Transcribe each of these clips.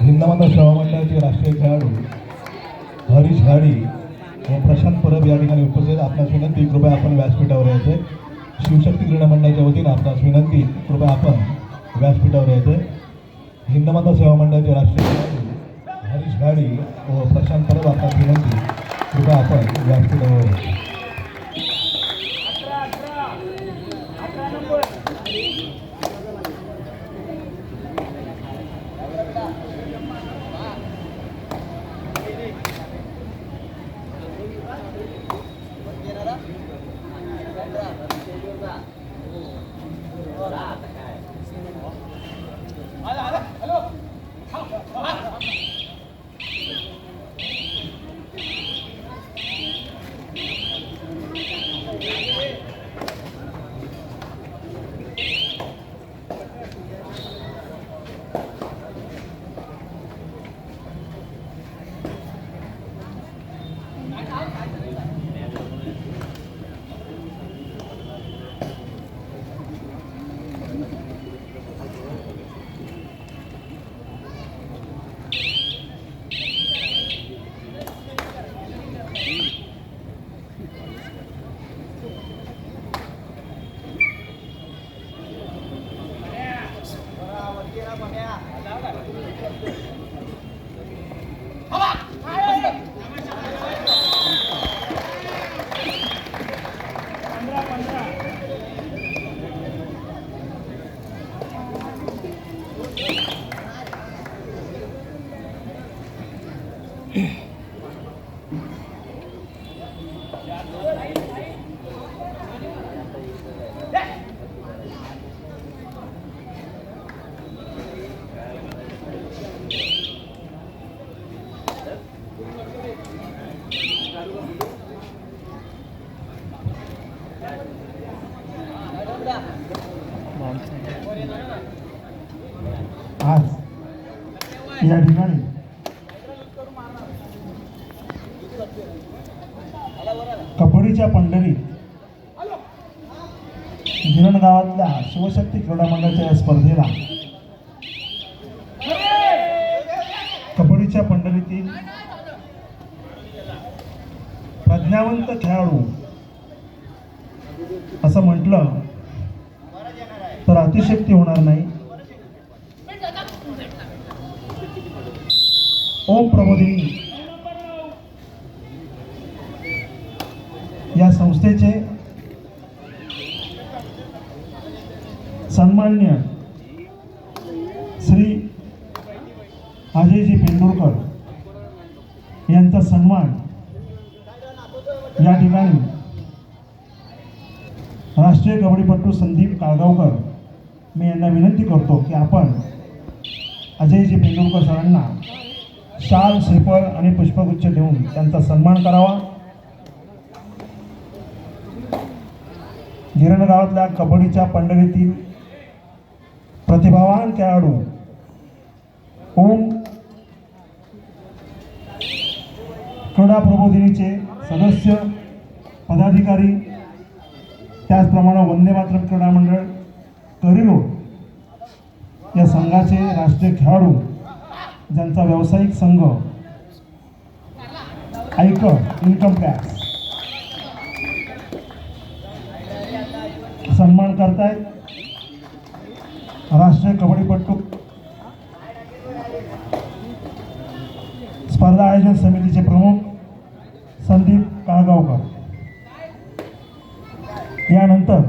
हिंदमाता सेवा मंडळाचे राष्ट्रीय खेळाडू हरीश घाडी व प्रशांत परब या ठिकाणी उपस्थित. आपणास विनंती, कृपया आपण व्यासपीठावर यायचे. शिवशक्ती क्रीडा मंडळाच्या वतीने आपणास विनंती, कृपया आपण व्यासपीठावर यायचे. हिंदमाता सेवा मंडळाचे राष्ट्रीय खेळाडू हरीश घाडी व प्रशांत परब आपणास विनंती, कृपया आपण व्यासपीठावर यायचे. आज या ठिकाणी कबड्डीच्या पंढरीत गिरण गावातल्या शिवशक्ती क्रीडा मंडळाच्या या स्पर्धेला कबड्डीच्या पंढरीतील प्रज्ञावंत खेळाडू असं म्हटलं तर अतिशयोक्ती होणार नाही. ओम प्रबोधिनी या संस्थेचे सन्माननीय श्री अजयजी पेंडुरकर यांचा सन्मान या ठिकाणी राष्ट्रीय कबड्डीपटू संदीप काळगावकर मी यांना विनंती करतो की आपण अजयजी पेंडुरकर सरांना शाल, श्रीफळ आणि पुष्पगुच्छ देऊन त्यांचा सन्मान करावा. गिरण गावातल्या कबड्डीच्या पंढरीतील प्रतिभावान खेळाडू ओम क्रीडा प्रबोधिनीचे सदस्य, पदाधिकारी, त्याचप्रमाणे वंदे मातरम क्रीडा मंडळ करिरोड या संघाचे राष्ट्रीय खेळाडू, ज्यांचा व्यावसायिक संघ आयकर इन्कम टॅक्स सन्मान करतायत. राष्ट्रीय कबड्डीपटू स्पर्धा आयोजन समितीचे प्रमुख संदीप काळगावकर. यानंतर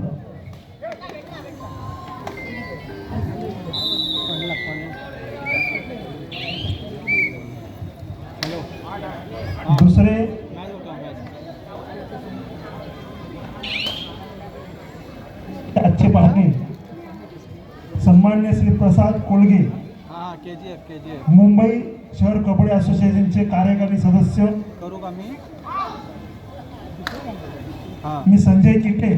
दुसरे अच्छे पाहुणे सन्माननीय श्री प्रसाद कोळगे, मुंबई शहर कबड्डी असोसिएशनचे कार्यकारी सदस्य. करू का मी संजय किटे,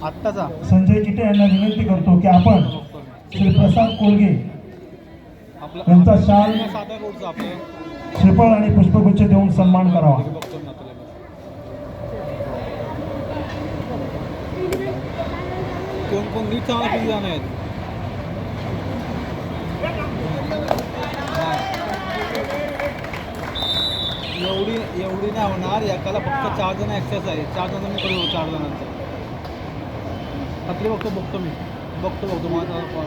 आत्ताचा संजय किटे यांना विनंती करतो की आपण श्री प्रसाद कोळगे यांचा शाल, श्रीफळ आणि पुष्पगुच्छ देऊन सन्मान करावा. कोण कोण नीट चांगला आहेत. एवढी नाही होणार, एकाला फक्त 4 जण ॲक्सेस आहे. 4 जण मी करू 4 जणांचं. रात्री बघतो मी माझा हां.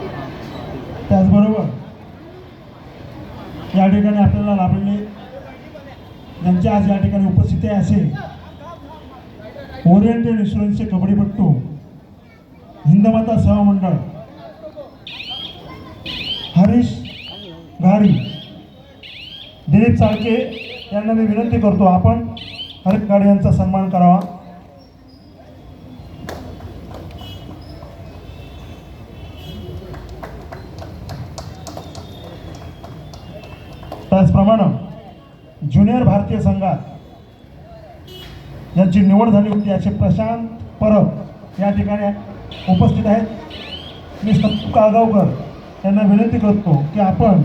त्याचबरोबर या ठिकाणी आपल्याला लाभलेले ज्यांची आज या ठिकाणी उपस्थिती आहे असे ओरिएंटल इन्शुरन्सचे कबड्डीपट्टू, हिंदमाता सेवा मंडळ, हरीश घारी, दिलीप चाळके यांना मी विनंती करतो आपण हरीश घारी यांचा सन्मान करावा. त्याचप्रमाणे ज्युनियर भारतीय संघात यांची निवड झाली होती असे प्रशांत परब या ठिकाणी उपस्थित आहेत. मी सत्तू काळगावकर यांना विनंती करतो की आपण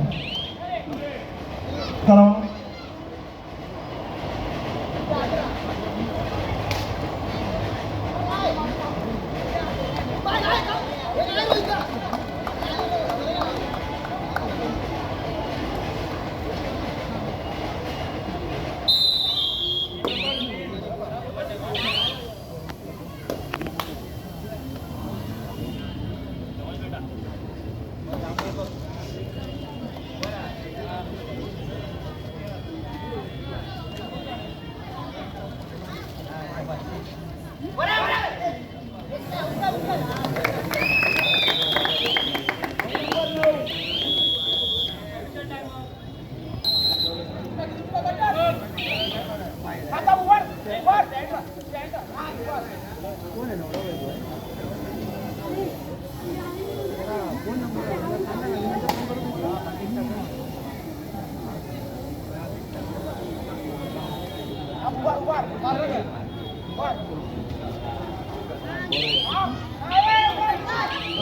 करावा.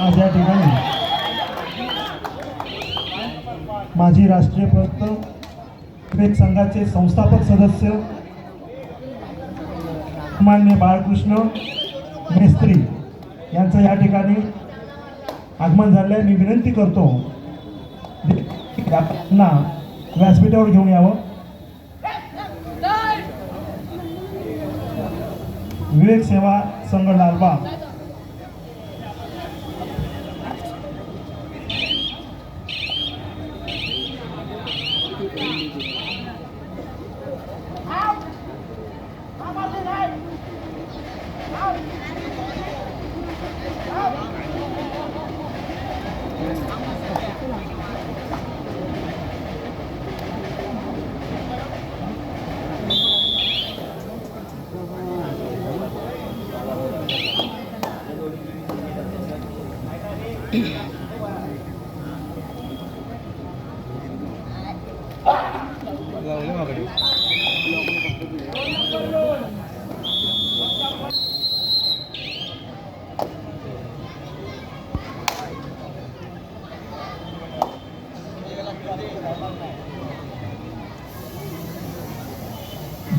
आज या ठिकाणी माजी राष्ट्रीय क्रिकेट संघाचे संस्थापक सदस्य मान्य बाळकृष्ण मेस्त्री यांचं या ठिकाणी आगमन झालं आहे. मी विनंती करतो त्यांना व्यासपीठावर घेऊन यावं. विवेक सेवा संघ लालबाग,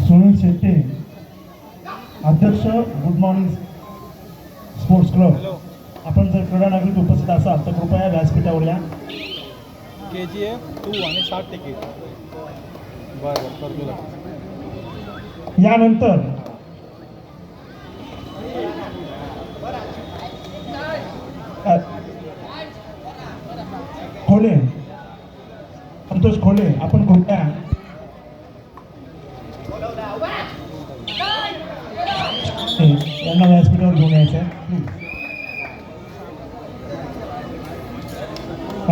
सुनील शेट्टे अध्यक्ष, गुड मॉर्निंग स्पोर्ट्स क्लब. आपण जर क्रीडा नागरिक उपस्थित असाल तर कृपया व्यासपीठावर या. KGF 2 आणि 60 तिकीट. बरं करतो. यानंतर खोले, संतोष खोले, आपण कृपया यांना व्यासपीठावर घेऊन यायचं आहे.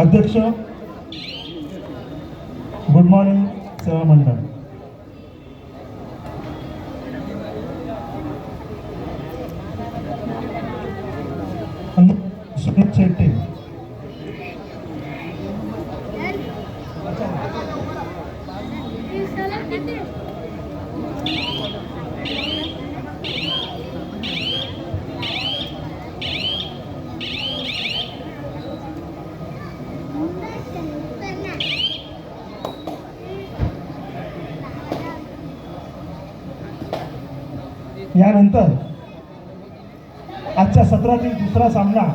अध्यक्ष, गुड मॉर्निंग सेवा मंडळ. सुनील शेट्टे, यानंतर आजच्या सत्रातील दुसरा सामना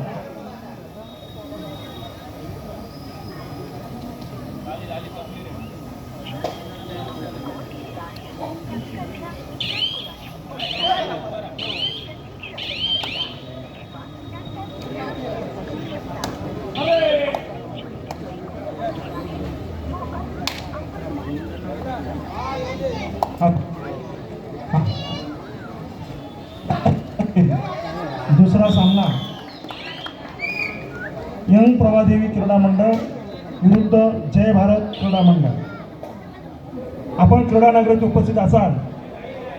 दुसरा सामना यंग प्रभादेवी क्रीडा मंडळ विरुद्ध जय भारत क्रीडा मंडळ. आपण क्रीडा नगरीत उपस्थित असाल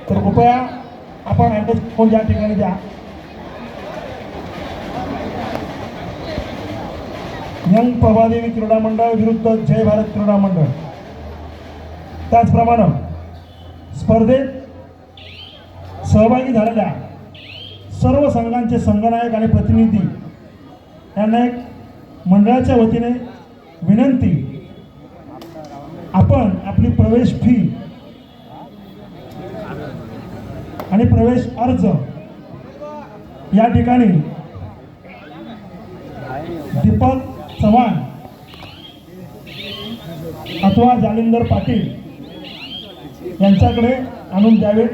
तर कृपया आपण ॲड्रेस फोन या ठिकाणी द्या. यंग प्रभादेवी क्रीडा मंडळ विरुद्ध जय भारत क्रीडा मंडळ. त्याचप्रमाणे स्पर्धेत सहभागी झालेल्या सर्व संघांचे संघनायक आणि प्रतिनिधी यांना एक मंडळाच्या वतीने विनंती, आपण आपली प्रवेश फी आणि प्रवेश अर्ज या ठिकाणी दीपक चव्हाण अथवा जालिंदर पाटील यांच्याकडे आणून द्यावे.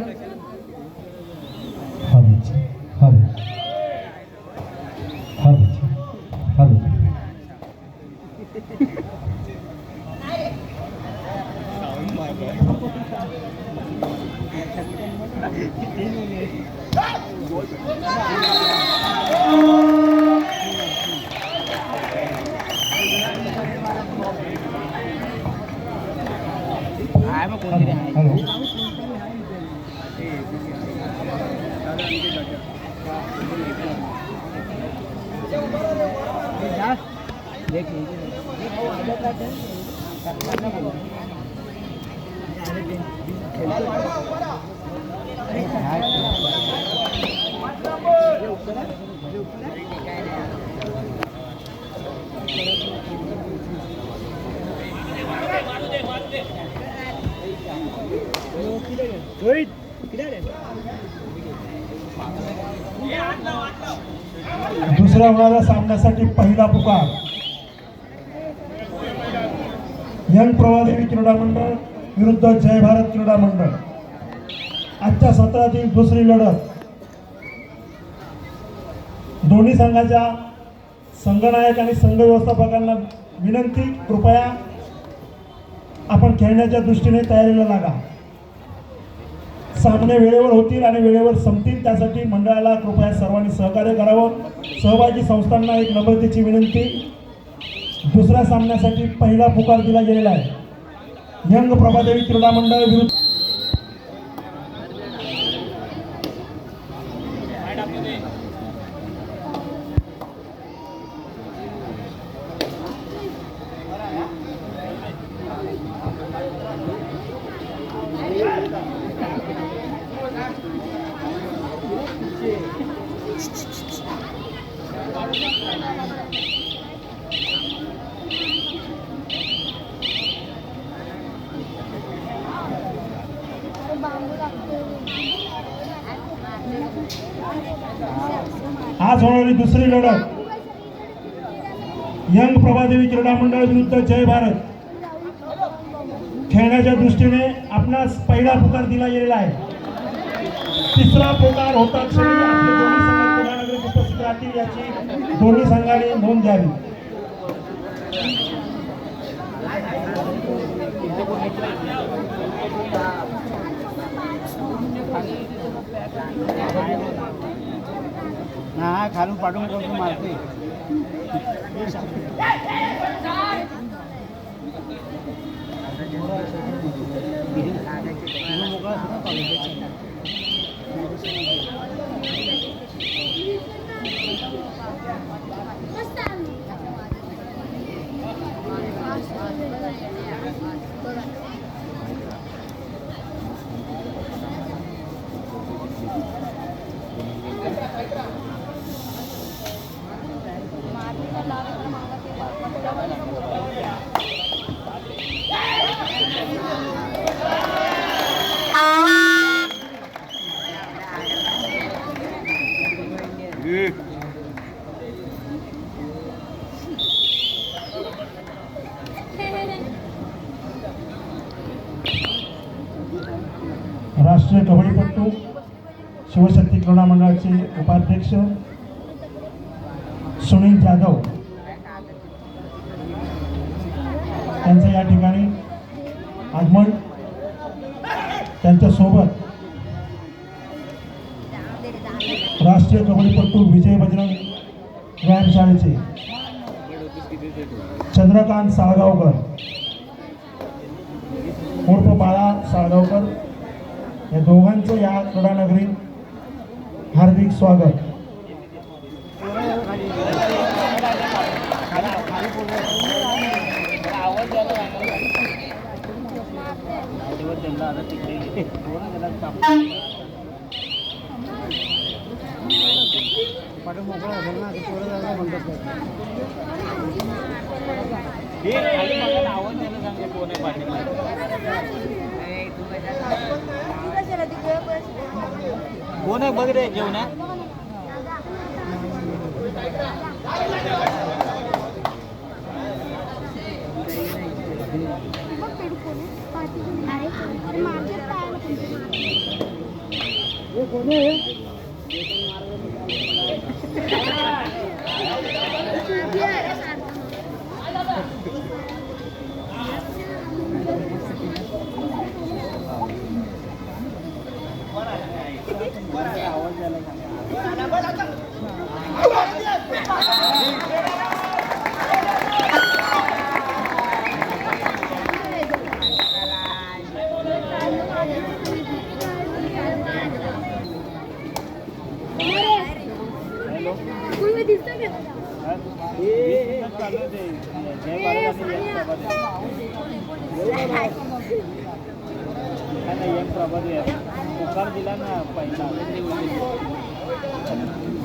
हॅलो. दुसऱ्या होणाऱ्या सामन्यासाठी पहिला पुकार यंग प्रभादेवी क्रीडा मंडळ विरुद्ध जय भारत क्रीडा मंडळ. आजच्या सत्रातील दुसरी लढत. दोन्ही संघाच्या संघनायक आणि संघ व्यवस्थापकांना विनंती, कृपया आपण खेळण्याच्या दृष्टीने तयारीला लागा. सामने वेळेवर होतील आणि वेळेवर संपतील, त्यासाठी मंडळाला कृपया सर्वांनी सहकार्य करावं. सहभागी संस्थांना एक नम्रतेची विनंती. दुसऱ्या सामन्यासाठी पहिला पुकार दिला गेलेला आहे. यंग प्रभादेवी क्रीडा मंडळ विरुद्ध आज होणारी दुसरी लढत यंग प्रभादेवी क्रीडा मंडळ विरुद्ध जय भारत. खेळण्याच्या दृष्टीने आपणास पहिला पुकार दिला गेलेला आहे. तिसरा पुकार होता क्षणी आपले दोन्ही संघ क्रीडानगरीत उपस्थित राहतील याची दोन्ही संघांनी नोंद द्यावी. हा खालून पाठवून करून मारते. राष्ट्रीय कबड्डीपटू शिवशक्ती क्रीडा मंडळाचे उपाध्यक्ष सुनील जाधव त्यांचं या ठिकाणी आगमन, त्यांच्यासोबत राष्ट्रीय कबड्डीपटू विजय बजरंग व्यायामशाळेचे चंद्रकांत साळगावकर उर्फ बाळा साळगावकर या दोघांचं या क्रीडानगरीत हार्दिक स्वागत. मोकळा असेल ना म्हणतात आवाज द्यायला सांगते कोण आहे पाठीला. कोण आहे बघ रे जेवण पुकार दिला ना पहिला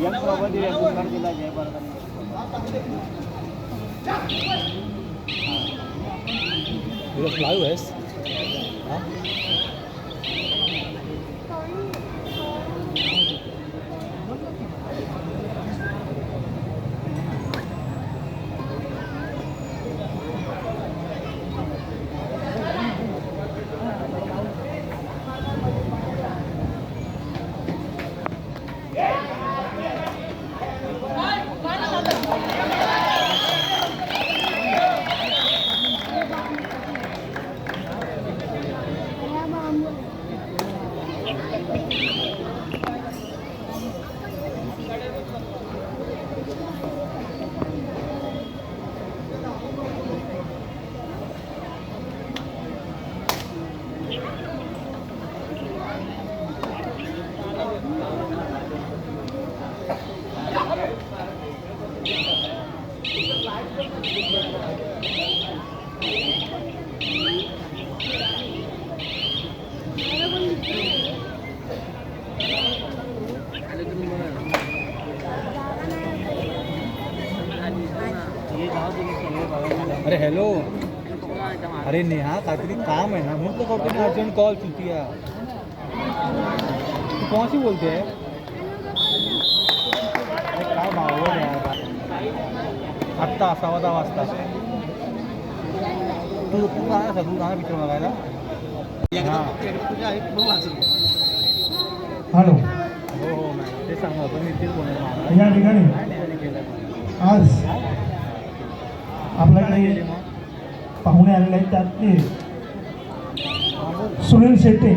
यंग प्रभात पुकार दिला जय भारत. लाईव्ह आहेस अरे हॅलो अरे नेहा काहीतरी काम आहे ना म्हणून तो करतो ना अर्जंट कॉल चुतिया. तू कोणाशी बोलते आहे? अरे काय भावड यार आत्ता 6:15 वाजता तू काय असा तू गाणं पिक्चर बघायला. हॅलो हो हो मॅम ते सांगा पण मी तेच बोलणार या ठिकाणी आज आपल्याकडे पाहुणे आलेले आहेत त्यातले सुनील शेट्टे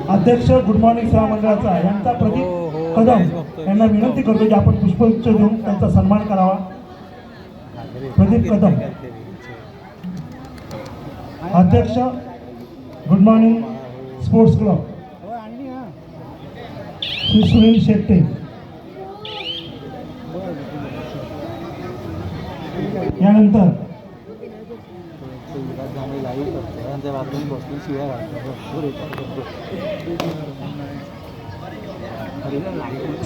अध्यक्ष गुड मॉर्निंग सेवा मंडळाचा यांचा प्रदीप कदम यांना विनंती करतो की आपण पुष्पगुच्छ देऊन त्यांचा सन्मान करावा. प्रदीप कदम अध्यक्ष good morning sports club Shri Sunil Shette यानंतर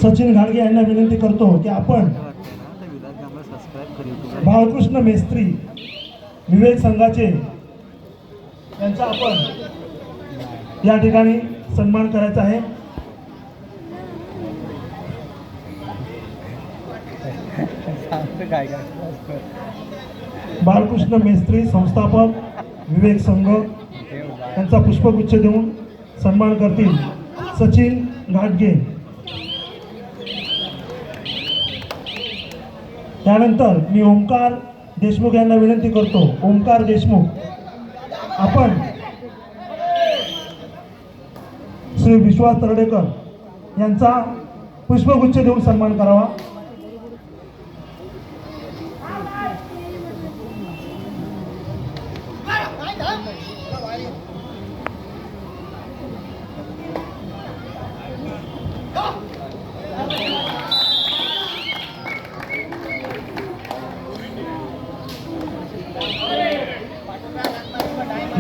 सचिन घाडगे यांना विनंती करतो की आपण बाळकृष्ण मेस्त्री विवेक संघाचे यांचा आपण या ठिकाणी सन्मान करायचा आहे. बाळकृष्ण मेस्त्री संस्थापक विवेक संघ यांचा पुष्पगुच्छ देऊन सन्मान करतील सचिन घाटगे. त्यानंतर मी ओमकार देशमुख यांना विनंती करतो. ओमकार देशमुख, आपण श्री विश्वास तरडेकर यांचा पुष्पगुच्छ देऊन सन्मान करावा.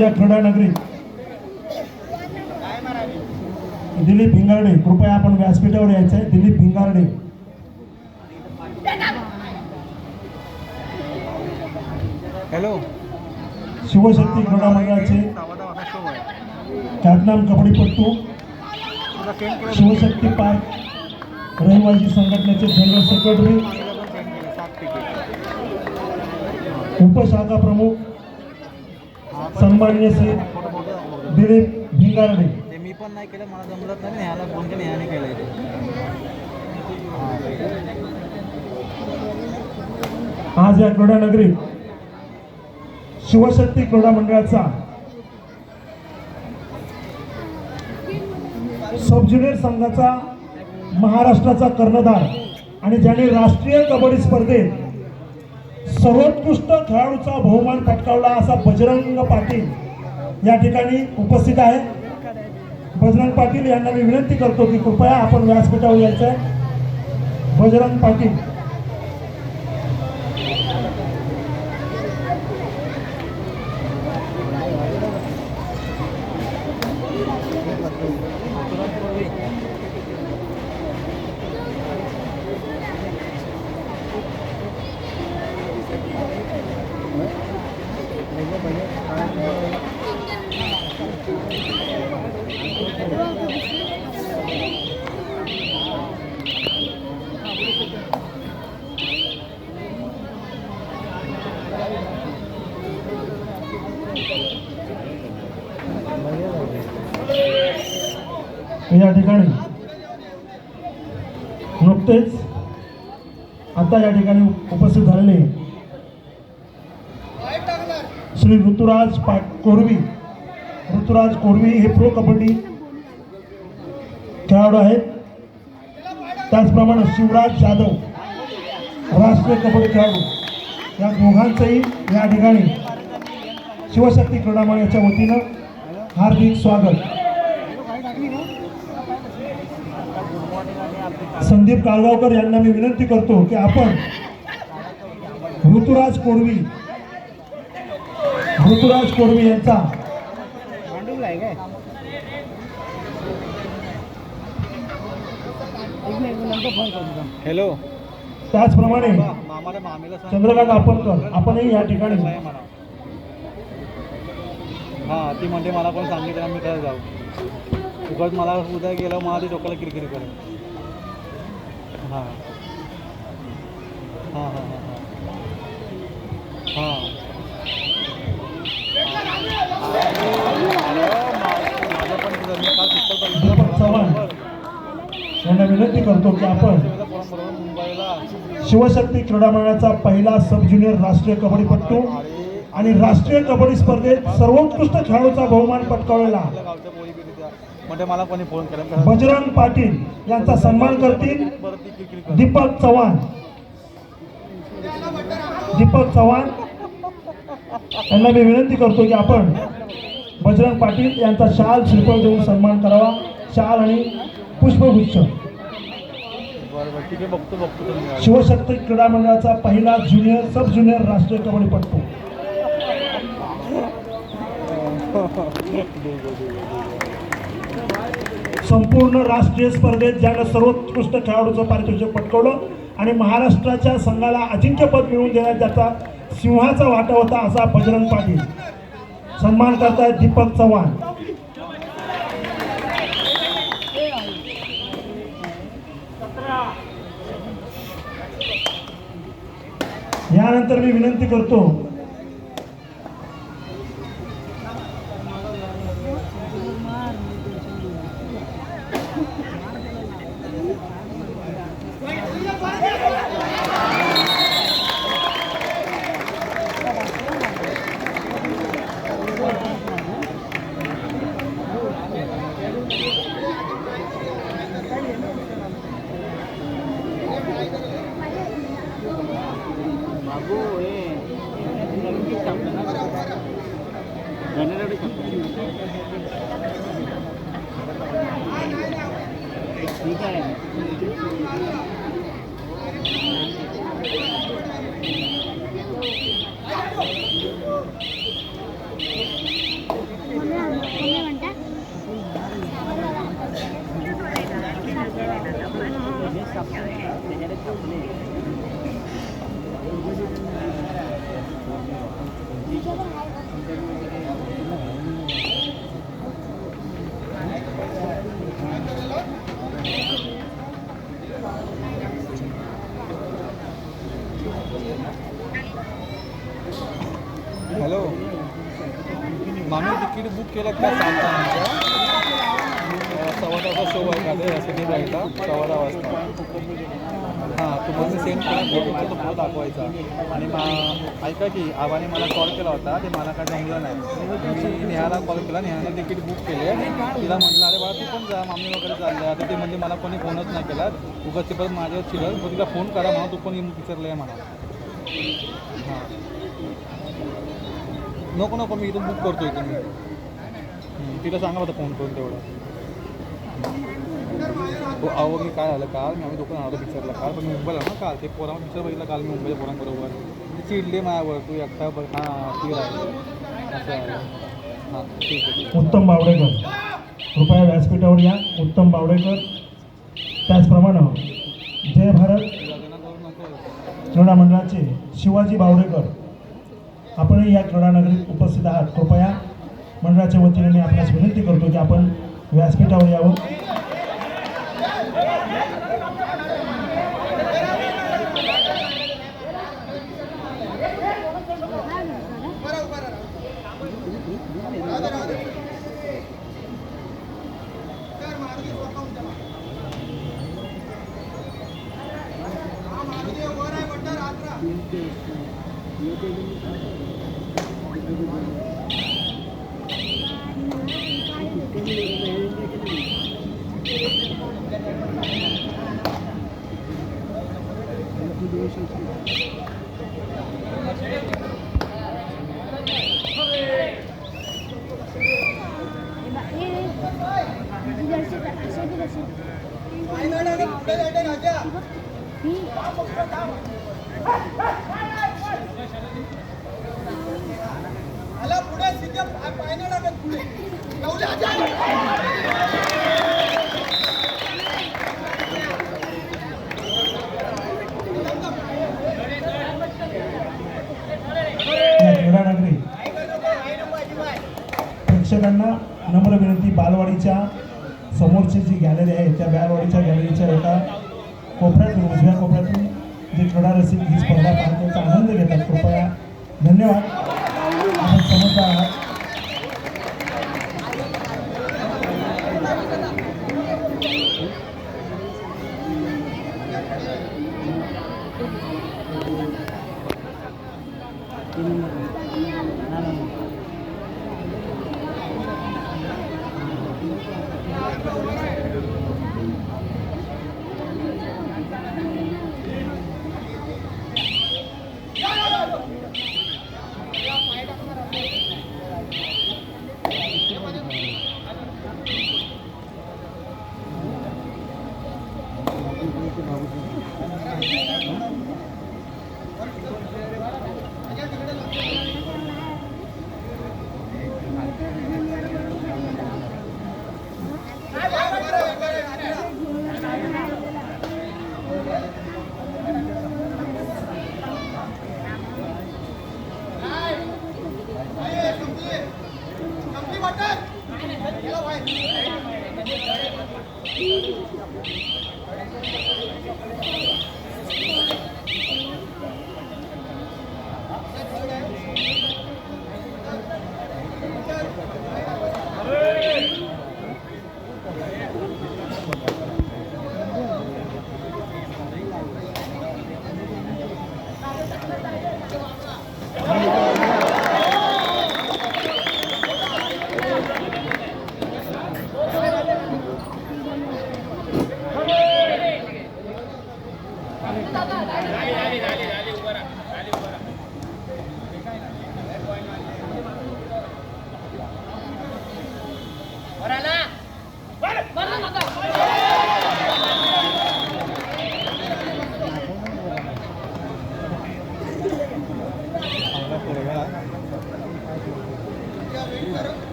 या क्रीडा नगरीत दिलीप भिंगारडे, कृपया आपण व्यासपीठावर यायचं आहे. दिलीप भिंगारडे. हॅलो. शिवशक्ती क्रीडा मंडळाचे ख्यातनाम कबड्डीपटू, शिवशक्ती पार्क रहिवासी संघटनेचे जनरल सेक्रेटरी, उपशाखा प्रमुख सन्माननीय श्री दिलीप भिंगारडे. ते मी पण नाही केलं, मला जमलंच नाही. ह्याला फोन केलं, ह्याने केलं ते. आज या क्रीडा नगरीत शिवशक्ती क्रीडा मंडळाचा सब ज्युनियर संघाचा महाराष्ट्राचा कर्णधार आणि ज्याने राष्ट्रीय कबड्डी स्पर्धेत सर्वोत्कृष्ट खेळाडूचा बहुमान पटकावला असा बजरंग पाटील या ठिकाणी उपस्थित आहे. बजरंग पाटील यांना मी विनंती करतो की कृपया आपण व्यासपीठावर यायचं आहे. बजरंग पाटील. या ठिकाणी नुकतेच आता या ठिकाणी उपस्थित झालेले श्री ऋतुराज कोरवी. ऋतुराज कोरवी हे प्रो कबड्डी खेळाडू आहेत. त्याचप्रमाणे शिवराज जाधव राष्ट्रीय कबड्डी खेळाडू. या दोघांचंही या ठिकाणी शिवशक्ती क्रीडा मंडळाच्या वतीनं हार्दिक स्वागत. संदीप काळगावकर यांना मी विनंती करतो की आपण ऋतुराज कोरवी यांचा हॅलो. त्याचप्रमाणे मामाला मामीला सांग. चंद्रकांत आपणकर आपणही या ठिकाणी. हां, ती म्हणते मला पण सांगितलं मी काय जाऊ. बिकॉज मला उद्या गेलं मला ते डोक्याला किरकिरी करेल. हां हां हां हां हां माझं पण तुझं मी काल दीपक चव्हाण यांना विनंती करतो की आपण मुंबईला शिवशक्ती क्रीडा मंडळाचा पहिला सब ज्युनियर राष्ट्रीय कबड्डीपटू आणि राष्ट्रीय कबड्डी स्पर्धेत सर्वोत्कृष्ट खेळाडूचा बहुमान पटकावलेला गावच्या पोरी बिरी त्या म्हणजे मला कोणी फोन करेल. बजरंग पाटील यांचा सन्मान करतील परत ती किरकिरी करेल. दीपक चव्हाण यांना मी विनंती करतो की आपण बजरंग पाटील यांचा शाल श्रीफळ देऊन सन्मान करावा. शाल आणि पुष्पगुच्छ. बरं बरं ठीक आहे, बघतो तुम्ही. शिवशक्ती क्रीडा मंडळाचा पहिला सब ज्युनियर राष्ट्रीय कबड्डीपटू. संपूर्ण राष्ट्रीय स्पर्धेत ज्यानं सर्वोत्कृष्ट खेळाडूचं पारितोषिक पटकावलं आणि महाराष्ट्राच्या संघाला अजिंक्यपद मिळवून देण्यात ज्याचा सिंहाचा वाटा होता असा बजरंग पाटील. सन्मान करतायत दीपक चव्हाण. यानंतर मी विनंती करतो छापलं ना घड्याळावरती छापलं ठीक आहे हॅलो मामी तिकीट बुक केलं का सांगता सव्वा तासा शो आहे का ते यासाठी राहिला 10:15 वाजता हां तुम्हाला सेंड करा फोटो तो फोटो दाखवायचा आणि ऐका की आबाने मला कॉल केला होता ते मला काय जमलं नाही मी नेहाला कॉल केला नेहाने तिकीट बुक केले तिला म्हटलं अरे बाळा तू पण जा मामी वगैरे चालले आता ते म्हणजे मला कोणी फोनच नाही केला उगाच ते परत माझ्यावर चिडल मग तिला फोन करा म्हणा तू पण येऊन विचारलं आहे म्हणा हां नको नको मी इथून बुक करतो इथून तिला सांगा होता फोन करून तेवढं हो अहो मी काय झालं काल मी आम्ही दोघं आलो पिक्चरला काल पण मी मुंबईला ना काल ते पोरांना पिक्चर बघितला काल मी मुंबईच्या पोरांबरोबर ती चिडली माझ्यावर तू एकटा बघ हां ती राहिली असं आहे हां ठीक आहे उत्तम बावडेकर कृपया व्यासपीठावर या. उत्तम बावडेकर. त्याचप्रमाणे जय भारत क्रीडा मंडळाचे शिवाजी बावडेकर आपणही या क्रीडा नगरीत उपस्थित आहात. कृपया मंडळाच्या वतीने मी आपल्यास विनंती करतो की आपण व्यासपीठावर यावं. क्रीडानगरी प्रेक्षकांना नम्र विनंती. बालवाडीच्या समोरची जी गॅलरी आहे त्या बालवाडीच्या गॅलरीच्या एका कोपऱ्यातून उजव्या कोपऱ्यातून जे क्रीडा रसिक ही स्पर्धा पाहण्याचा आनंद घेतात. कृपया धन्यवाद. आपण समजता आहात.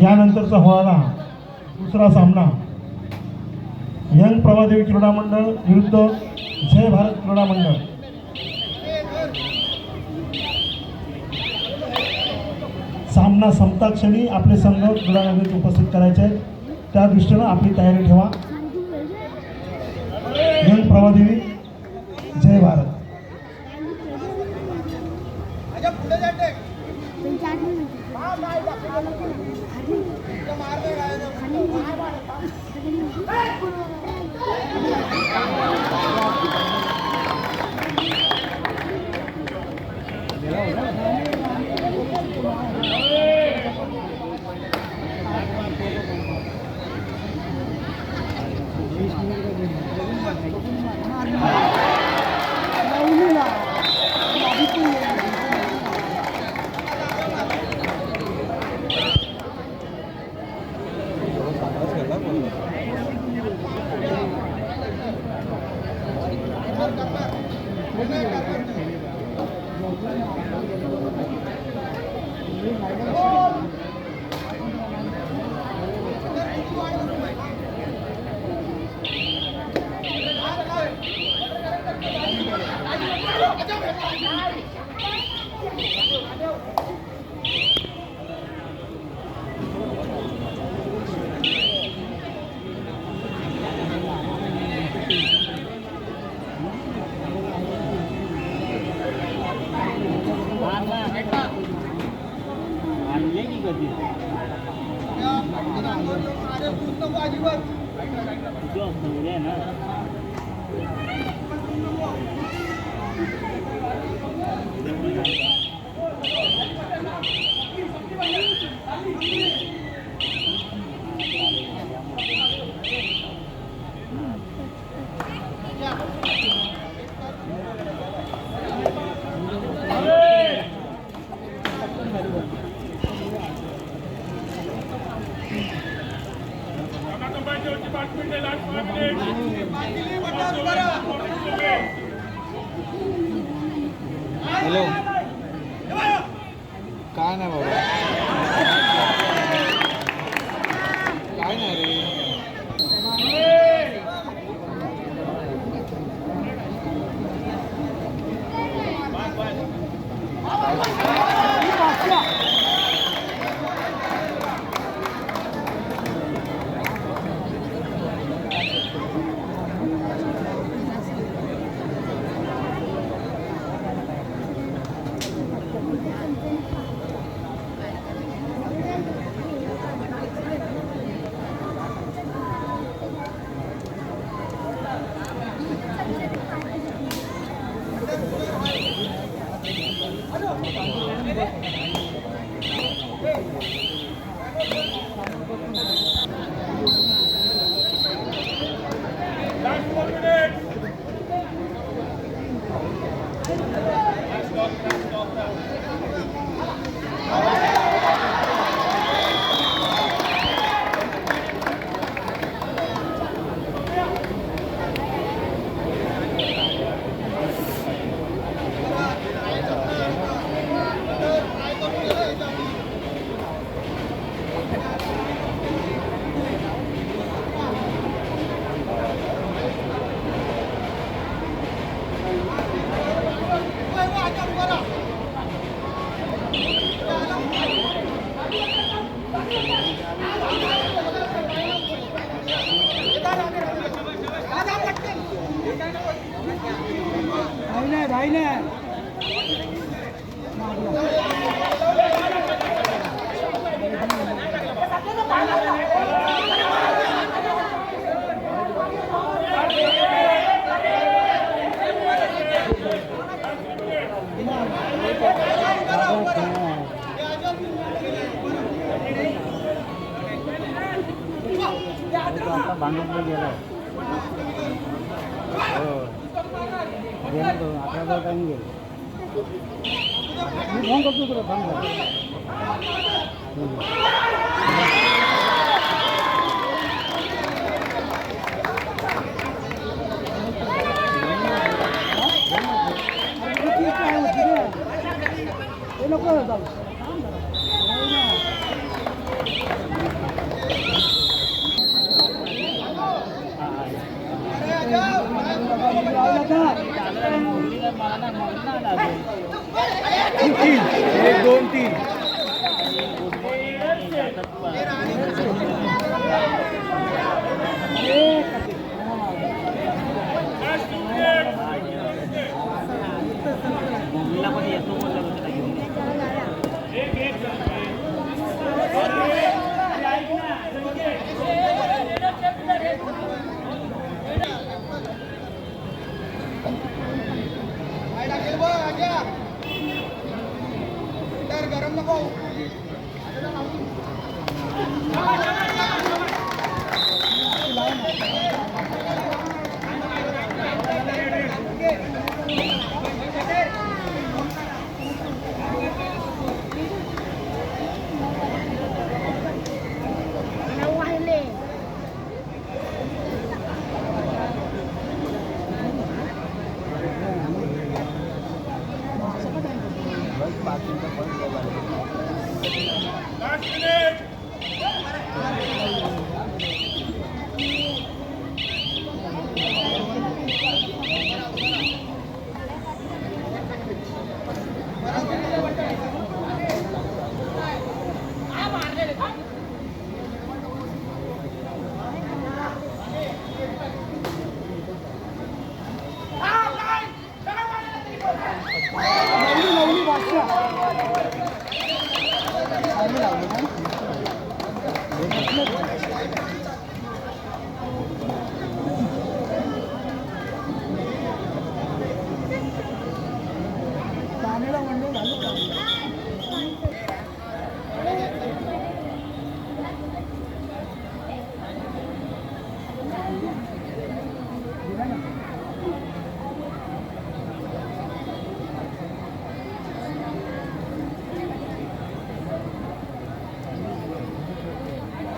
यानंतरचा होणारा दुसरा सामना यंग प्रभादेवी क्रीडा मंडळ विरुद्ध जय भारत क्रीडा मंडळ. सामना संपता क्षणी आपले संघ क्रीडानगरीत उपस्थित करायचे आहेत, त्या दृष्टीनं आपली तयारी ठेवा. यंग प्रभादेवी जय भारत. हॅलो, काय नाही बाबा, काय नाही रे. आता भांडून गेला हो गेला तो 11 टाइम गेला मी फोन करतो तुला थांब एक दोन तीन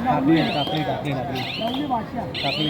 टाकली टाकली टाकली टाकली टाकली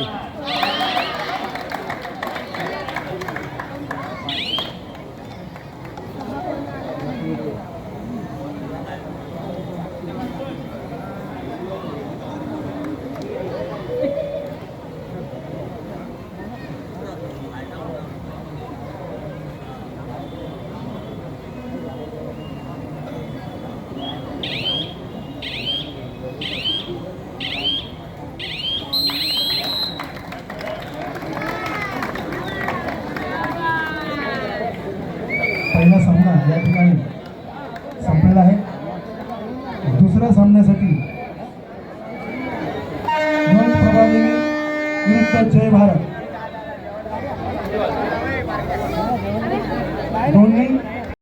पहिला सामना या ठिकाणी संपलेला आहे. दुसऱ्या सामन्यासाठी ध्वज प्रभादेवी विरुद्ध जय भारत दोन्ही